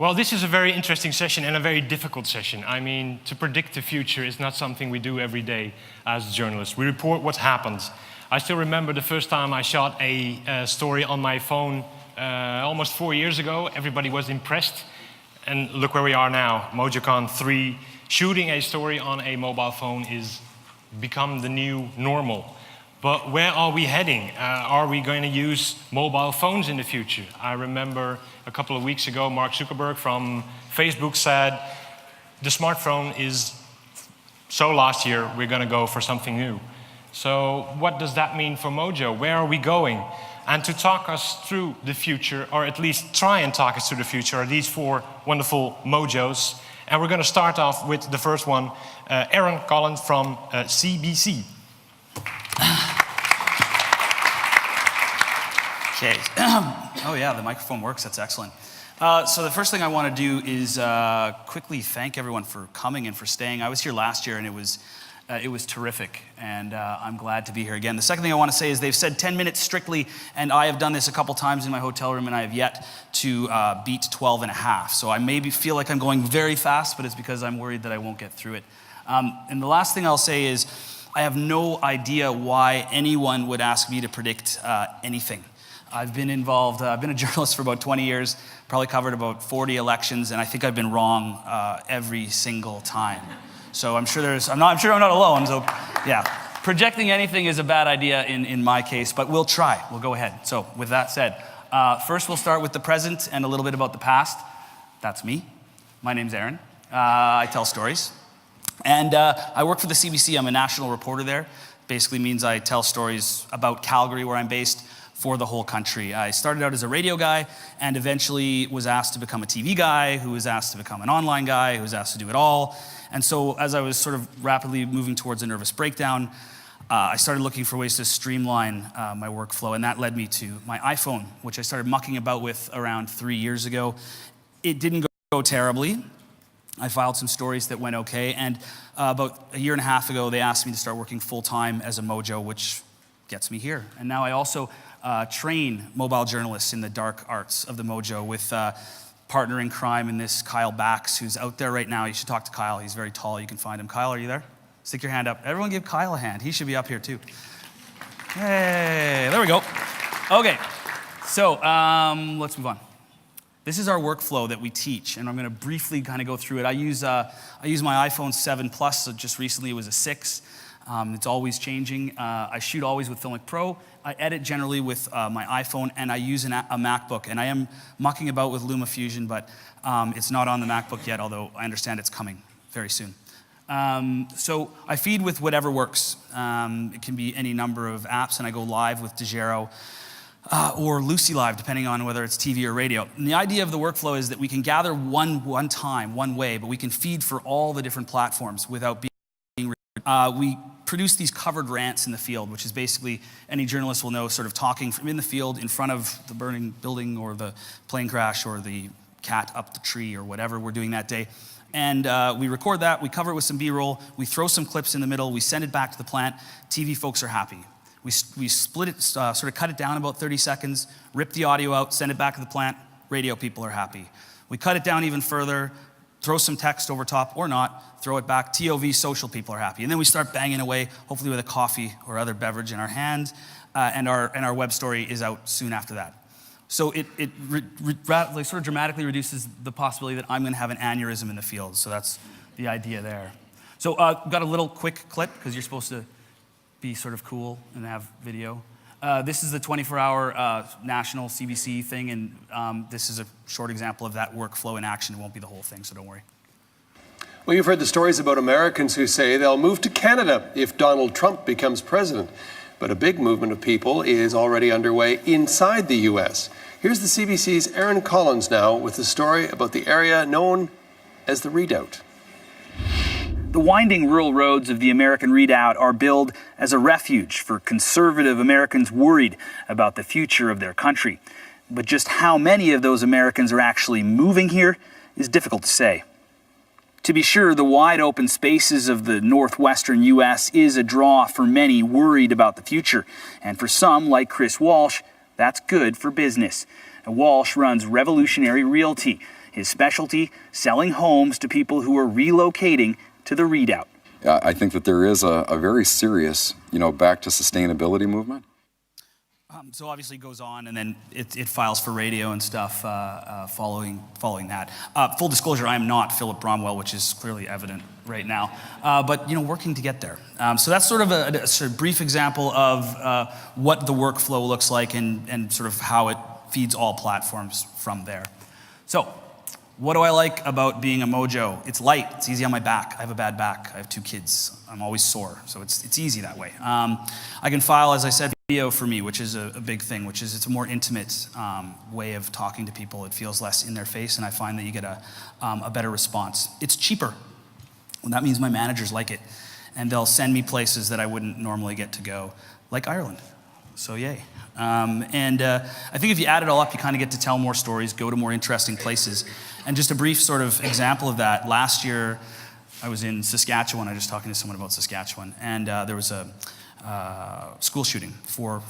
Well, this is a very interesting session and a very difficult session. I mean, to predict the future is not something we do every day as journalists. We report what happens. I still remember the first time I shot a story on my phone almost 4 years ago. Everybody was impressed. And look where we are now, MoJoCon 3. Shooting a story on a mobile phone is become the new normal. But where are we heading? Are we going to use mobile phones in the future? I remember a couple of weeks ago, Mark Zuckerberg from Facebook said, the smartphone is so last year, we're going to go for something new. So what does that mean for MoJo? Where are we going? And to talk us through the future, or at least try and talk us through the future, are these four wonderful Mojos. And we're going to start off with the first one, Erin Collins from CBC. Okay. Oh yeah, the microphone works. That's excellent. So the first thing I want to do is quickly thank everyone for coming and for staying. I was here last year and it was terrific, and I'm glad to be here again. The second thing I want to say is they've said 10 minutes strictly, and I have done this a couple times in my hotel room, and I have yet to beat 12 and a half. So I maybe feel like I'm going very fast, but it's because I'm worried that I won't get through it. And the last thing I'll say is I have no idea why anyone would ask me to predict anything. I've been involved, I've been a journalist for about 20 years, probably covered about 40 elections, and I think I've been wrong every single time. So I'm sure I'm not alone, so yeah. Projecting anything is a bad idea in my case, but we'll try, we'll go ahead. So with that said, first we'll start with the present and a little bit about the past. That's me. My name's Erin. I tell stories. And I work for the CBC, I'm a national reporter there. Basically means I tell stories about Calgary, where I'm based, for the whole country. I started out as a radio guy and eventually was asked to become a TV guy, who was asked to become an online guy, who was asked to do it all. And so as I was sort of rapidly moving towards a nervous breakdown, I started looking for ways to streamline my workflow, and that led me to my iPhone, which I started mucking about with around 3 years ago. It didn't go terribly. I filed some stories that went okay, and about a year and a half ago, they asked me to start working full-time as a Mojo, which gets me here. And now I also train mobile journalists in the dark arts of the Mojo with partner in crime in this, Kyle Bax, who's out there right now. You should talk to Kyle. He's very tall. You can find him. Kyle, are you there? Stick your hand up. Everyone give Kyle a hand. He should be up here too. Hey, there we go. Okay, so let's move on. This is our workflow that we teach, and I'm going to briefly kind of go through it. I use my iPhone 7 Plus, so just recently it was a 6. It's always changing. I shoot always with Filmic Pro. I edit generally with my iPhone, and I use a MacBook. And I am mucking about with LumaFusion, but it's not on the MacBook yet, although I understand it's coming very soon. So I feed with whatever works. It can be any number of apps, and I go live with Degero or Lucy Live, depending on whether it's TV or radio. And the idea of the workflow is that we can gather one time, one way, but we can feed for all the different platforms without being we produce these covered rants in the field, which is basically, any journalist will know, sort of talking from in the field in front of the burning building or the plane crash or the cat up the tree or whatever we're doing that day. And we record that, we cover it with some B-roll, we throw some clips in the middle, we send it back to the plant. TV folks are happy. We split it, sort of cut it down about 30 seconds, rip the audio out, send it back to the plant. Radio people are happy. We cut it down even further, throw some text over top or not, throw it back. TOV social people are happy. And then we start banging away, hopefully with a coffee or other beverage in our hand, and our web story is out soon after that. So it sort of dramatically reduces the possibility that I'm going to have an aneurysm in the field. So that's the idea there. So got a little quick clip, because you're supposed to be sort of cool and have video. This is the 24-hour national CBC thing, and this is a short example of that workflow in action. It won't be the whole thing, so don't worry. Well, you've heard the stories about Americans who say they'll move to Canada if Donald Trump becomes president. But a big movement of people is already underway inside the U.S. Here's the CBC's Erin Collins now with the story about the area known as the Redoubt. The winding rural roads of the American Redoubt are billed as a refuge for conservative Americans worried about the future of their country. But just how many of those Americans are actually moving here is difficult to say. To be sure, the wide open spaces of the northwestern U.S. is a draw for many worried about the future. And for some, like Chris Walsh, that's good for business. and Walsh runs Revolutionary Realty. His specialty, selling homes to people who are relocating to the Redoubt. I think that there is a very serious, back to sustainability movement. So obviously it goes on, and then it files for radio and stuff following that. Full disclosure, I am not Philip Bromwell, which is clearly evident right now, but working to get there. So that's sort of a sort of brief example of what the workflow looks like and sort of how it feeds all platforms from there. So what do I like about being a Mojo? It's light, it's easy on my back. I have a bad back, I have 2 kids. I'm always sore, so it's easy that way. I can file, as I said, video for me, which is a big thing, which is it's a more intimate way of talking to people. It feels less in their face, and I find that you get a better response. It's cheaper, and that means my managers like it, and they'll send me places that I wouldn't normally get to go, like Ireland, so yay. I think if you add it all up, you kind of get to tell more stories, go to more interesting places. And just a brief sort of example of that, last year I was in Saskatchewan. I was just talking to someone about Saskatchewan, and there was a school shooting. Four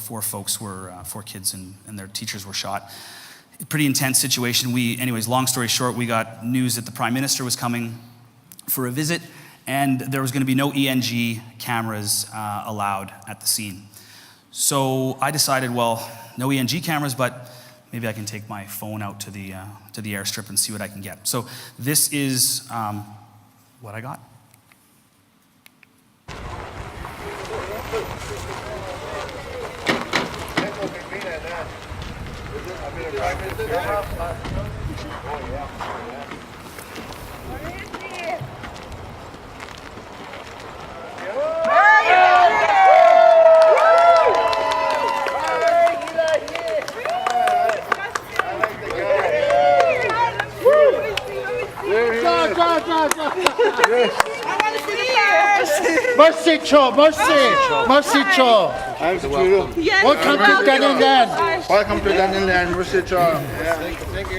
kids and their teachers were shot. Pretty intense situation. Anyways, long story short, we got news that the Prime Minister was coming for a visit, and there was going to be no ENG cameras allowed at the scene. So I decided, well, no ENG cameras, but maybe I can take my phone out to the airstrip and see what I can get. So this is what I got. Merci, Cho. Welcome to Canada. Welcome to Canada, Merci, Cho. Thank you.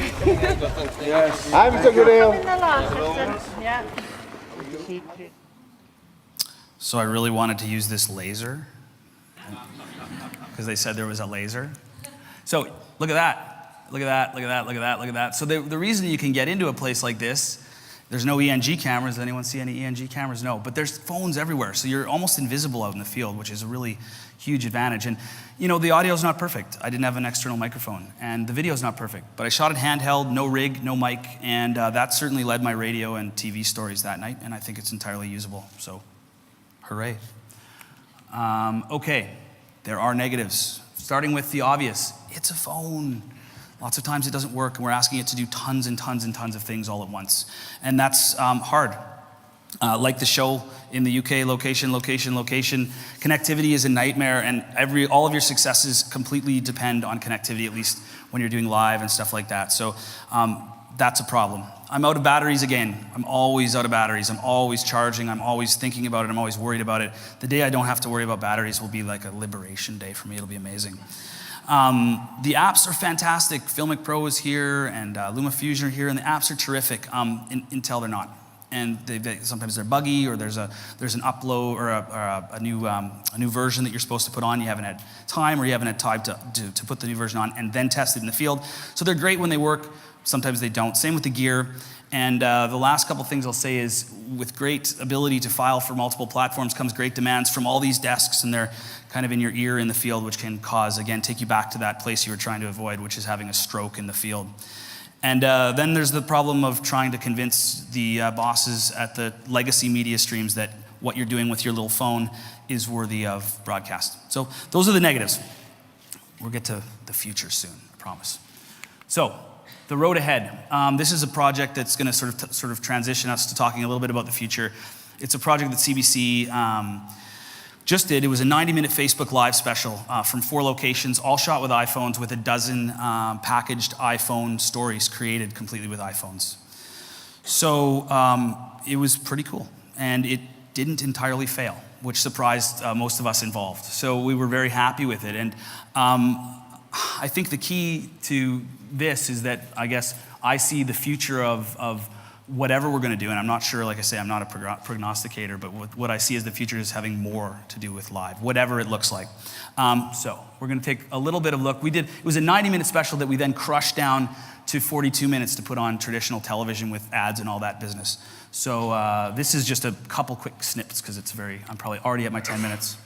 Yes. I'm Mr. Goodale. So I really wanted to use this laser because they said there was a laser. So look at that. Look at that, look at that, look at that, look at that. So the reason you can get into a place like this, there's no ENG cameras. Does anyone see any ENG cameras? No, but there's phones everywhere. So you're almost invisible out in the field, which is a really huge advantage. And the audio's not perfect. I didn't have an external microphone, and the video's not perfect. But I shot it handheld, no rig, no mic, and that certainly led my radio and TV stories that night, and I think it's entirely usable, so hooray. Okay, there are negatives. Starting with the obvious, it's a phone. Lots of times it doesn't work, and we're asking it to do tons and tons and tons of things all at once. And that's hard. Like the show in the UK, location. Connectivity is a nightmare, and all of your successes completely depend on connectivity, at least when you're doing live and stuff like that. So that's a problem. I'm out of batteries again. I'm always out of batteries. I'm always charging. I'm always thinking about it. I'm always worried about it. The day I don't have to worry about batteries will be like a liberation day for me. It'll be amazing. The apps are fantastic. Filmic Pro is here, and LumaFusion are here, and the apps are terrific until they're not. And sometimes they're buggy, or there's an upload or a new version that you're supposed to put on. You haven't had time, or you haven't had time to put the new version on and then test it in the field. So they're great when they work. Sometimes they don't. Same with the gear. And the last couple things I'll say is, with great ability to file for multiple platforms comes great demands from all these desks, and they're kind of in your ear in the field, which can take you back to that place you were trying to avoid, which is having a stroke in the field. And then there's the problem of trying to convince the bosses at the legacy media streams that what you're doing with your little phone is worthy of broadcast. So those are the negatives. We'll get to the future soon, I promise. So the road ahead. This is a project that's going to sort of transition us to talking a little bit about the future. It's a project that CBC just did. It was a 90-minute Facebook Live special from 4 locations, all shot with iPhones, with a dozen packaged iPhone stories created completely with iPhones. So it was pretty cool, and it didn't entirely fail, which surprised most of us involved. So we were very happy with it, and I think the key to this is that I guess I see the future of whatever we're going to do, and I'm not sure, like I say, I'm not a prognosticator, but what I see as the future is having more to do with live, whatever it looks like. So we're going to take a little bit of a look. It was a 90-minute special that we then crushed down to 42 minutes to put on traditional television with ads and all that business. So this is just a couple quick snippets because I'm probably already at my 10 minutes.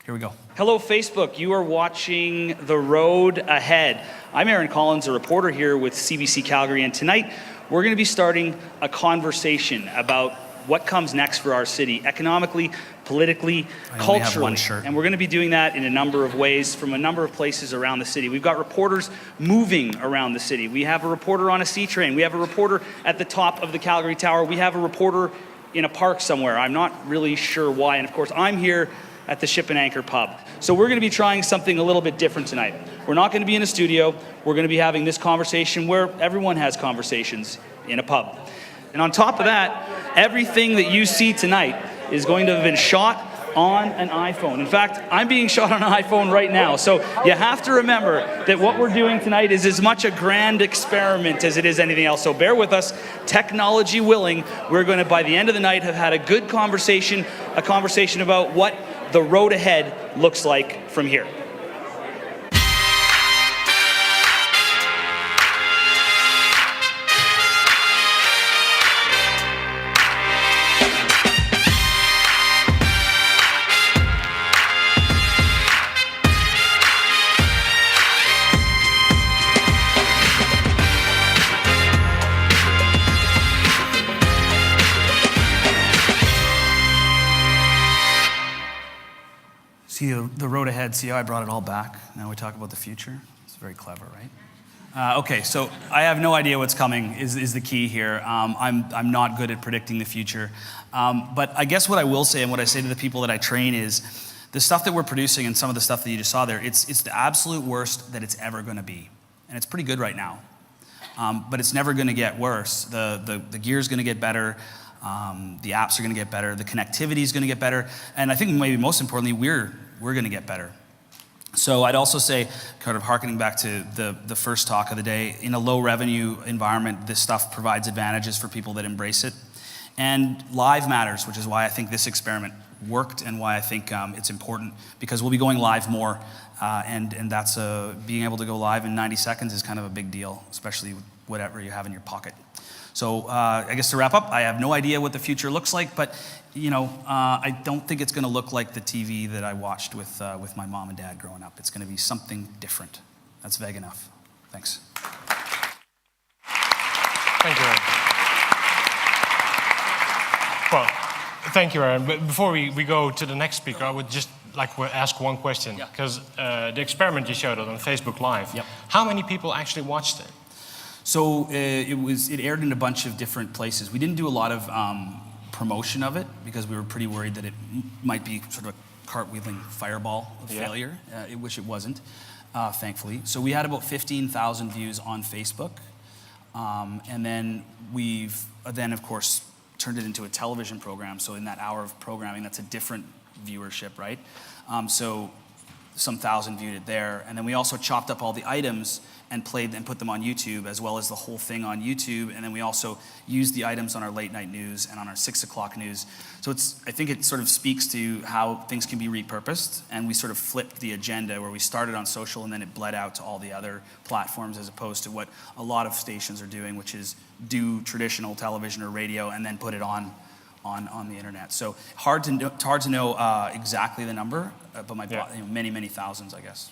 Here we go. Hello, Facebook. You are watching The Road Ahead. I'm Erin Collins, a reporter here with CBC Calgary, and tonight we're going to be starting a conversation about what comes next for our city, economically, politically, culturally. And we're going to be doing that in a number of ways from a number of places around the city. We've got reporters moving around the city. We have a reporter on a C train. We have a reporter at the top of the Calgary Tower. We have a reporter in a park somewhere. I'm not really sure why. And of course, I'm here at the Ship and Anchor pub. So we're going to be trying something a little bit different tonight. We're not going to be in a studio. We're going to be having this conversation where everyone has conversations in a pub. And on top of that, everything that you see tonight is going to have been shot on an iPhone. In fact, I'm being shot on an iPhone right now. So you have to remember that what we're doing tonight is as much a grand experiment as it is anything else. So bear with us. Technology willing, we're going to, by the end of the night, have had a good conversation, a conversation about what the road ahead looks like from here. See the road ahead, see how I brought it all back? Now we talk about the future. It's very clever, right? Okay, so I have no idea what's coming is the key here. I'm not good at predicting the future. But I guess what I will say and what I say to the people that I train is the stuff that we're producing and some of the stuff that you just saw there, it's the absolute worst that it's ever going to be. And it's pretty good right now. But it's never going to get worse. The gear's going to get better. The apps are going to get better. The connectivity is going to get better. And I think maybe most importantly, we're going to get better. So I'd also say, kind of hearkening back to the first talk of the day, in a low revenue environment, this stuff provides advantages for people that embrace it. And live matters, which is why I think this experiment worked and why I think it's important, because we'll be going live more. And that's being able to go live in 90 seconds is kind of a big deal, especially with whatever you have in your pocket. So I guess to wrap up, I have no idea what the future looks like, but I don't think it's going to look like the TV that I watched with my mom and dad growing up. It's going to be something different. That's vague enough. Thanks. Thank you, Erin. Well, thank you, Erin. But before we go to the next speaker, I would just like to ask one question, because the experiment you showed on Facebook Live, how many people actually watched it? So it aired in a bunch of different places. We didn't do a lot of promotion of it because we were pretty worried that it might be sort of a cartwheeling fireball of failure, which it wasn't, thankfully. So we had about 15,000 views on Facebook. And then we've of course, turned it into a television program. So in that hour of programming, that's a different viewership, right? So some thousand viewed it there. And then we also chopped up all the items and played and put them on YouTube, as well as the whole thing on YouTube. And then we also used the items on our late night news and on our 6 o'clock news. So I think it sort of speaks to how things can be repurposed. And we sort of flipped the agenda where we started on social and then it bled out to all the other platforms, as opposed to what a lot of stations are doing, which is do traditional television or radio and then put it on the internet. So hard to know exactly the number, but many, many thousands, I guess.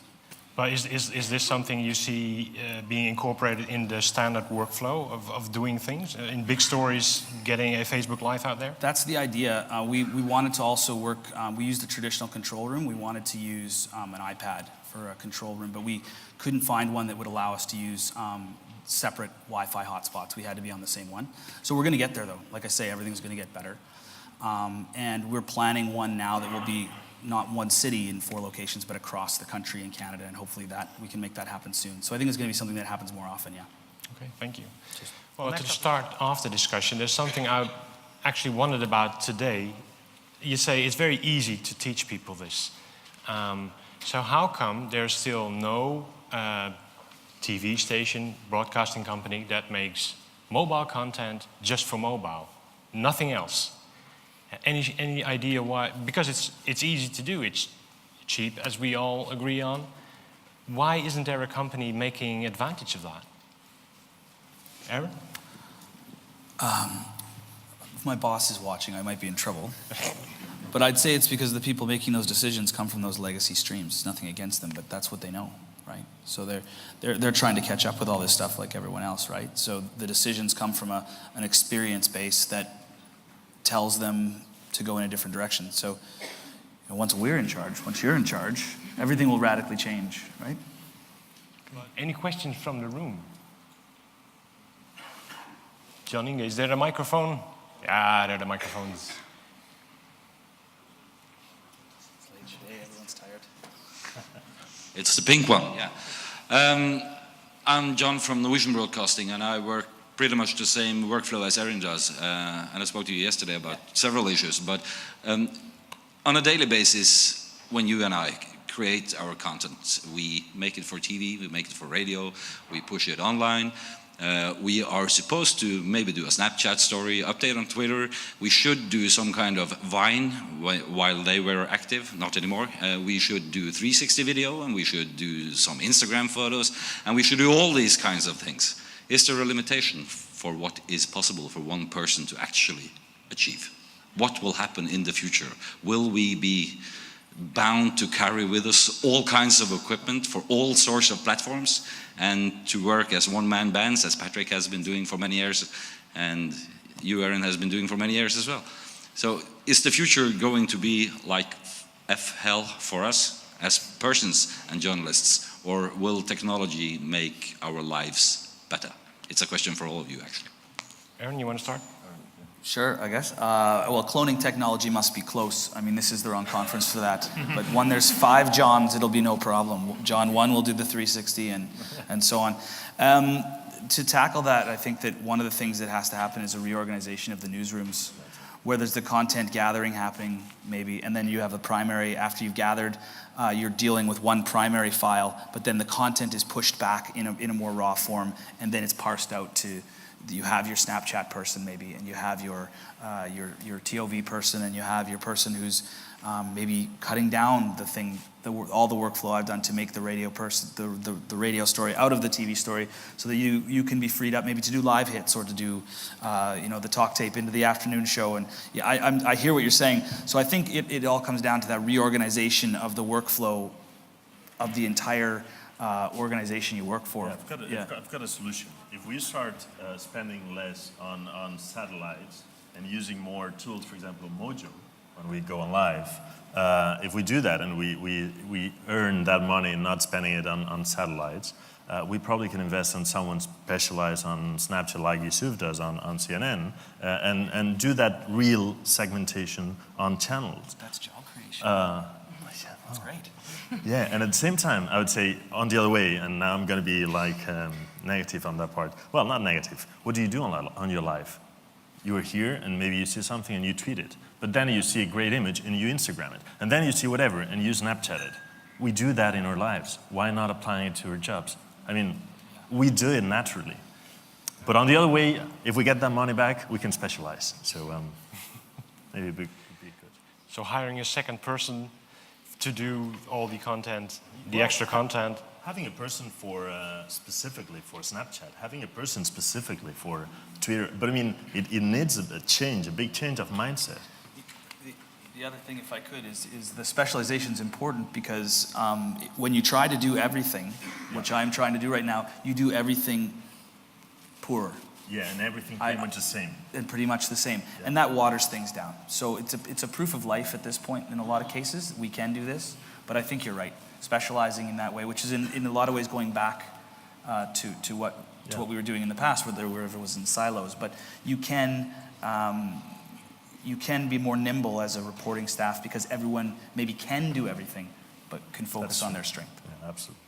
But is this something you see being incorporated in the standard workflow of doing things? In big stories, getting a Facebook Live out there? That's the idea. We wanted to also work, we used the traditional control room. We wanted to use an iPad for a control room, but we couldn't find one that would allow us to use separate Wi-Fi hotspots. We had to be on the same one. So we're going to get there, though. Like I say, everything's going to get better. And we're planning one now that will be not one city in 4 locations, but across the country in Canada, and hopefully we can make that happen soon. So I think it's going to be something that happens more often, Okay, thank you. Well, to start off the discussion, there's something I actually wondered about today. You say it's very easy to teach people this. So how come there's still no TV station, broadcasting company that makes Mobile content just for mobile, nothing else. Any idea why? Because it's easy to do, it's cheap, as we all agree on. Why isn't there a company making advantage of that? Erin? If my boss is watching, I might be in trouble. But I'd say it's because the people making those decisions come from those legacy streams. It's nothing against them, but that's what they know, right? So they're trying to catch up with all this stuff like everyone else, right? So the decisions come from an experience base that tells them to go in a different direction. So once we're in charge, once you're in charge, everything will radically change, right? Any questions from the room? John Inge, is there a microphone? Yeah, there are the microphones. Everyone's tired. It's the pink one, yeah. I'm John from Norwegian Broadcasting, and I work pretty much the same workflow as Erin does. And I spoke to you yesterday about several issues, but on a daily basis, when you and I create our content, we make it for TV, we make it for radio, we push it online. We are supposed to maybe do a Snapchat story, update on Twitter. We should do some kind of Vine while they were active, not anymore. We should do 360 video, and we should do some Instagram photos, and we should do all these kinds of things. Is there a limitation for what is possible for one person to actually achieve? What will happen in the future? Will we be bound to carry with us all kinds of equipment for all sorts of platforms and to work as one-man bands, as Patrick has been doing for many years, and you, Erin, has been doing for many years as well? So is the future going to be like hell for us as persons and journalists, or will technology make our lives better? It's a question for all of you, actually. Erin, you want to start? Sure, I guess. Well, cloning technology must be close. I mean, this is the wrong conference for that. But when there's 5 Johns, it'll be no problem. John 1 will do the 360 and so on. To tackle that, I think that one of the things that has to happen is a reorganization of the newsrooms, where there's the content gathering happening, maybe, and then you have a primary. After you've gathered, you're dealing with one primary file, but then the content is pushed back in a more raw form, and then it's parsed out to, you have your Snapchat person maybe, and you have your TOV person, and you have your person who's maybe cutting down the thing, all the workflow I've done to make the radio person, the radio story out of the TV story, so that you can be freed up maybe to do live hits or to do the talk tape into the afternoon show. And yeah, I hear what you're saying. So I think it all comes down to that reorganization of the workflow of the entire organization you work for. Yeah, I've got a solution. If we start spending less on satellites and using more tools, for example, MoJo, when we go on live, if we do that and we earn that money and not spending it on satellites, we probably can invest in someone specialized on Snapchat like Yusuf does on CNN, and do that real segmentation on channels. That's job creation. That's great. Yeah, and at the same time, I would say on the other way, and now I'm going to be like negative on that part. Well, not negative. What do you do on your live? You are here, and maybe you see something and you tweet it. But then you see a great image and you Instagram it. And then you see whatever and you Snapchat it. We do that in our lives. Why not applying it to our jobs? I mean, we do it naturally. But on the other way, if we get that money back, we can specialize. So maybe it would be good. So hiring a second person to do all the content, the extra content. Having a person for specifically for Snapchat, having a person specifically for Twitter. But I mean, it needs a change, a big change of mindset. The other thing, if I could, is the specialization is important because when you try to do everything, which I'm trying to do right now, you do everything poorer. Yeah, and everything pretty much the same. And pretty much the same. Yeah. And that waters things down. So it's a proof of life at this point in a lot of cases. We can do this, but I think you're right. Specializing in that way, which is in a lot of ways going back to what we were doing in the past, where it was in silos. But you can be more nimble as a reporting staff because everyone maybe can do everything, but can focus on their strength. Yeah, absolutely.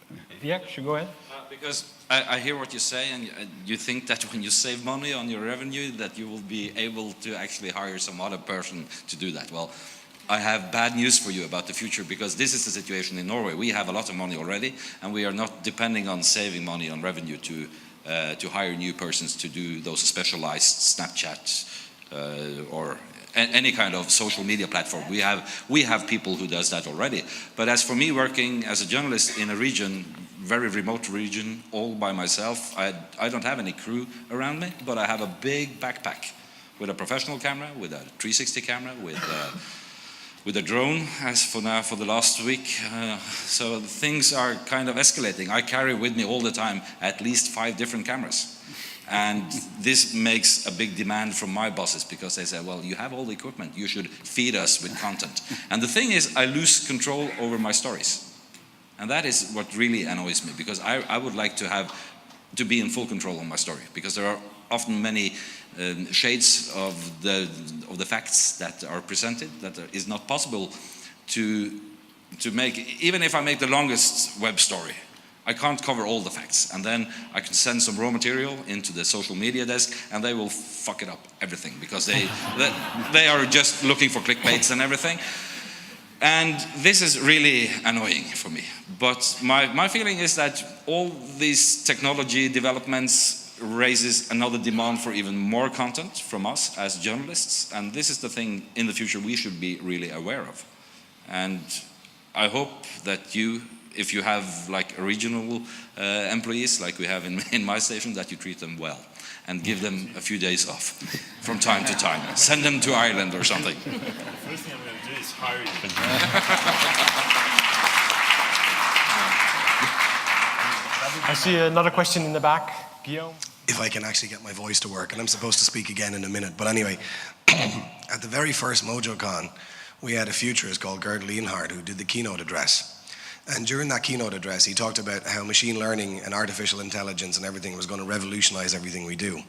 Yeah, sure, go ahead. Because I hear what you say, and you think that when you save money on your revenue, that you will be able to actually hire some other person to do that. Well, I have bad news for you about the future, because this is the situation in Norway. We have a lot of money already, and we are not depending on saving money on revenue to to hire new persons to do those specialized Snapchat or any kind of social media platform. We have people who does that already. But as for me, working as a journalist in a region, very remote region, all by myself, I don't have any crew around me, but I have a big backpack with a professional camera, with a 360 camera, with a drone, as for now, for the last week. So things are kind of escalating. I carry with me all the time at least 5 different cameras. And this makes a big demand from my bosses, because they say, well, you have all the equipment, you should feed us with content. And the thing is, I lose control over my stories. And that is what really annoys me, because I would like to be in full control of my story, because there are often many shades of the facts that are presented that is not possible to make. Even if I make the longest web story, I can't cover all the facts, and then I can send some raw material into the social media desk, and they will fuck it up, everything, because they are just looking for clickbaits and everything. And this is really annoying for me. But my feeling is that all these technology developments raises another demand for even more content from us as journalists, and this is the thing in the future we should be really aware of. And I hope that if you have like regional employees like we have in my station, that you treat them well and give them a few days off from time to time. Send them to Ireland or something. The first thing I'm going to do is hire you. I see another question in the back. Guillaume? If I can actually get my voice to work, and I'm supposed to speak again in a minute. But anyway, at the very first MoJoCon, we had a futurist called Gerd Leonhard who did the keynote address. And during that keynote address, he talked about how machine learning and artificial intelligence and everything was going to revolutionize everything we do.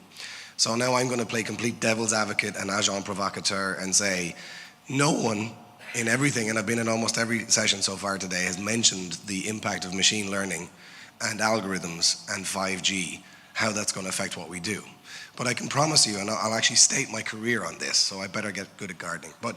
So now I'm going to play complete devil's advocate and agent provocateur and say, no one in everything, and I've been in almost every session so far today, has mentioned the impact of machine learning and algorithms and 5G, how that's going to affect what we do. But I can promise you, and I'll actually stake my career on this, so I better get good at gardening. But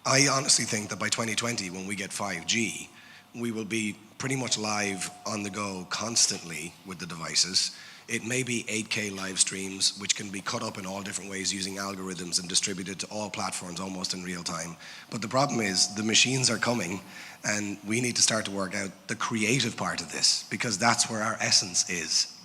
I honestly think that by 2020, when we get 5G, we will be pretty much live on the go constantly with the devices. It may be 8K live streams, which can be cut up in all different ways using algorithms and distributed to all platforms almost in real time. But the problem is the machines are coming, and we need to start to work out the creative part of this, because that's where our essence is.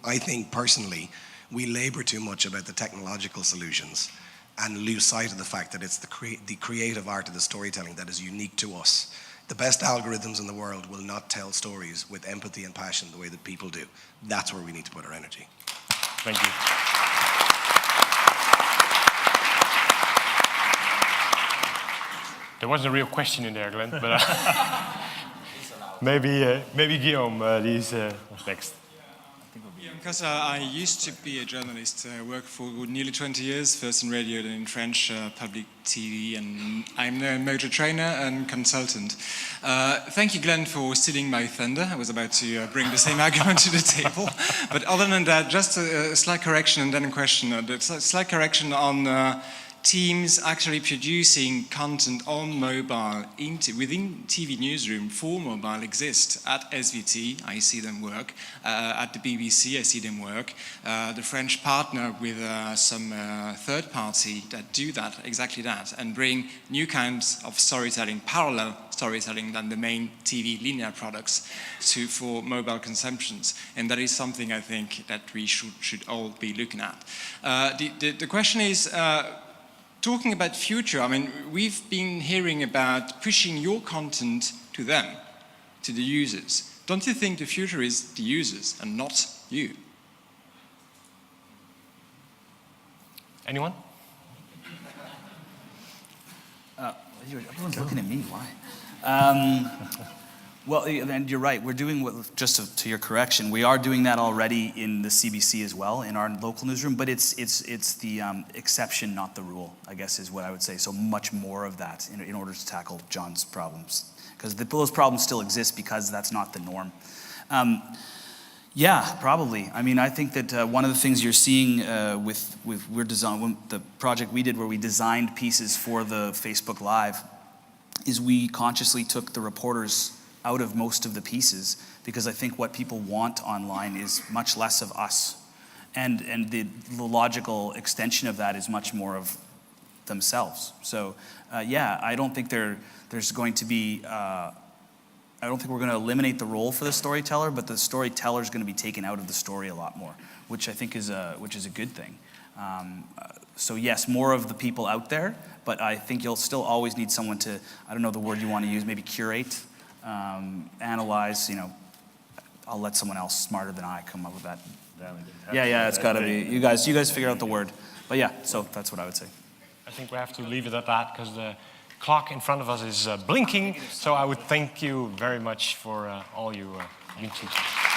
I think personally, we labor too much about the technological solutions and lose sight of the fact that it's the creative art of the storytelling that is unique to us. The best algorithms in the world will not tell stories with empathy and passion the way that people do. That's where we need to put our energy. Thank you. There wasn't a real question in there, Glenn, but maybe Guillaume, he's next. Because I used to be a journalist. I worked for nearly 20 years, first in radio, then in French public TV, and I'm a MoJo trainer and consultant. Thank you, Glenn, for stealing my thunder. I was about to bring the same argument to the table. But other than that, just a slight correction and then a question. A slight correction on teams actually producing content on mobile within TV newsroom for mobile exist. At SVT, I see them work. At the BBC, I see them work. The French partner with some third party that do that, exactly that, and bring new kinds of storytelling, parallel storytelling than the main TV linear products for mobile consumptions. And that is something I think that we should all be looking at. The question is, talking about future, I mean, we've been hearing about pushing your content to them, to the users. Don't you think the future is the users and not you? Anyone? Everyone's looking at me, why? Well, and you're right, we're doing what, just to your correction, we are doing that already in the CBC as well, in our local newsroom, but it's the exception, not the rule, I guess is what I would say. So much more of that in order to tackle John's problems. Because those problems still exist because that's not the norm. Yeah, probably. I mean, I think that one of the things you're seeing with the project we did where we designed pieces for the Facebook Live is we consciously took the reporters out of most of the pieces, because I think what people want online is much less of us. And the logical extension of that is much more of themselves. So yeah, I don't think there's going to be, I don't think we're going to eliminate the role for the storyteller, but the storyteller is going to be taken out of the story a lot more, which I think is a good thing. So yes, more of the people out there, but I think you'll still always need someone to, I don't know the word you want to use, maybe curate, analyze, you know. I'll let someone else smarter than I come up with that. Yeah, it's got to be. You guys figure out the word. But yeah, so that's what I would say. I think we have to leave it at that because the clock in front of us is blinking. So I would thank you very much for all you YouTube.